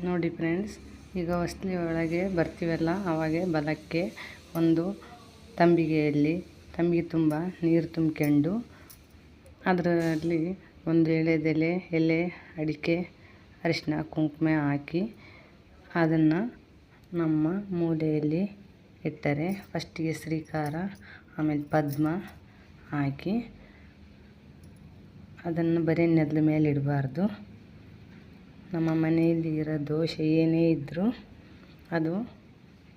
ನೋಡಿ ಫ್ರೆಂಡ್ಸ್, ಈಗ ಹೊಸ್ಲಿ ಒಳಗೆ ಬರ್ತೀವಲ್ಲ ಆವಾಗೆ ಬಲಕ್ಕೆ ಒಂದು ತಂಬಿಗೆ ತುಂಬ ನೀರು ತುಂಬಿಕೊಂಡು ಅದರಲ್ಲಿ ಒಂದು ಎಲೆ ಅಡಿಕೆ ಅರಿಶಿನ ಕುಂಕುಮ ಹಾಕಿ ಅದನ್ನು ನಮ್ಮ ಮೂಲೆಯಲ್ಲಿ ಇಟ್ಟರೆ ಫಸ್ಟಿಗೆ ಶ್ರೀಕಾರ ಆಮೇಲೆ ಪದ್ಮ ಹಾಕಿ ಅದನ್ನು ಬರೀ ನೆಲದ ಮೇಲೆ ಇಡಬಾರ್ದು. ನಮ್ಮ ಮನೆಯಲ್ಲಿ ಇರೋ ದೋಷ ಏನೇ ಇದ್ದರೂ ಅದು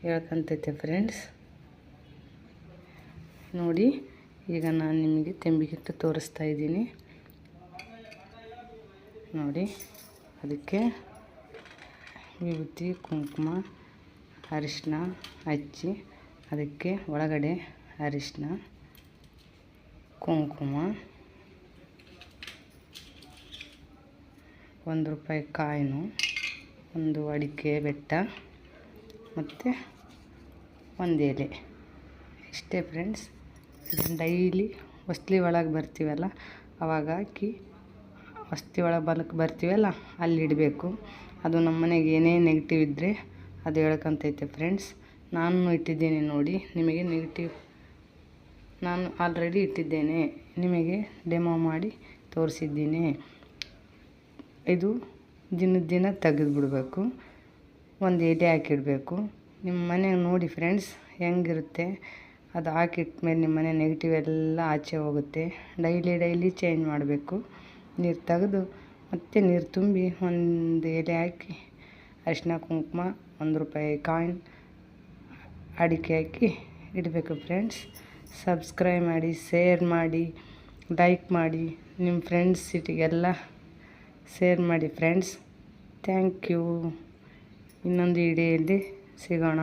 ಹೇಳ್ಕೊಂತೈತೆ ಫ್ರೆಂಡ್ಸ್. ನೋಡಿ, ಈಗ ನಾನು ನಿಮಗೆ ತೆಂಬಿಗಿಟ್ಟು ತೋರಿಸ್ತಾ ಇದ್ದೀನಿ. ನೋಡಿ, ಅದಕ್ಕೆ ವಿಭೂತಿ ಕುಂಕುಮ ಅರಿಶಿನ ಹಚ್ಚಿ ಅದಕ್ಕೆ ಒಳಗಡೆ ಅರಿಶಿನ ಕುಂಕುಮ ₹1 ಕಾಯಿನು, ಒಂದು ಅಡಿಕೆ ಬೆಟ್ಟ ಮತ್ತು ಒಂದು ಎಲೆ, ಇಷ್ಟೇ ಫ್ರೆಂಡ್ಸ್. ಇದನ್ನು ಡೈಲಿ ಹೊಸ್ಲಿ ಒಳಗೆ ಬರ್ತೀವಲ್ಲ ಅವಾಗ ಹಾಕಿ ಹೊಸ್ತಿ ಒಳಗೆ ಬಲಕ್ಕೆ ಬರ್ತೀವಲ್ಲ ಅಲ್ಲಿ ಇಡಬೇಕು. ಅದು ನಮ್ಮ ಮನೆಗೆ ಏನೇ ನೆಗೆಟಿವ್ ಇದ್ದರೆ ಅದು ಹೇಳ್ಕೊಂತೈತೆ ಫ್ರೆಂಡ್ಸ್. ನಾನು ಇಟ್ಟಿದ್ದೀನಿ ನೋಡಿ, ನಿಮಗೆ ನೆಗೆಟಿವ್ ನಾನು ಆಲ್ರೆಡಿ ಇಟ್ಟಿದ್ದೇನೆ, ನಿಮಗೆ ಡೆಮೋ ಮಾಡಿ ತೋರಿಸಿದ್ದೀನಿ. ಇದು ದಿನ ತೆಗೆದುಬಿಡಬೇಕು, ಒಂದು ಎಲೆ ಹಾಕಿಡಬೇಕು. ನಿಮ್ಮ ಮನೆಗೆ ನೋಡಿ ಫ್ರೆಂಡ್ಸ್ ಹೆಂಗಿರುತ್ತೆ. ಅದು ಹಾಕಿಟ್ಮೇಲೆ ನಿಮ್ಮ ಮನೆ ನೆಗೆಟಿವ್ ಎಲ್ಲ ಆಚೆ ಹೋಗುತ್ತೆ. ಡೈಲಿ ಚೇಂಜ್ ಮಾಡಬೇಕು. ನೀರು ತೆಗೆದು ಮತ್ತೆ ನೀರು ತುಂಬಿ ಒಂದು ಎಲೆ ಹಾಕಿ ಅರಿಶಿನ ಕುಂಕುಮ ₹1 ಕಾಯಿನ್ ಅಡಿಕೆ ಹಾಕಿ ಇಡಬೇಕು ಫ್ರೆಂಡ್ಸ್. ಸಬ್ಸ್ಕ್ರೈಬ್ ಮಾಡಿ, ಶೇರ್ ಮಾಡಿ, ಲೈಕ್ ಮಾಡಿ, ನಿಮ್ಮ ಫ್ರೆಂಡ್ಸ್ ಸಿಟಿಗೆಲ್ಲ ಶೇರ್ ಮಾಡಿ ಫ್ರೆಂಡ್ಸ್. Thank you. ಇನ್ನೊಂದು ವಿಡಿಯೋದಲ್ಲಿ ಸಿಗೋಣ.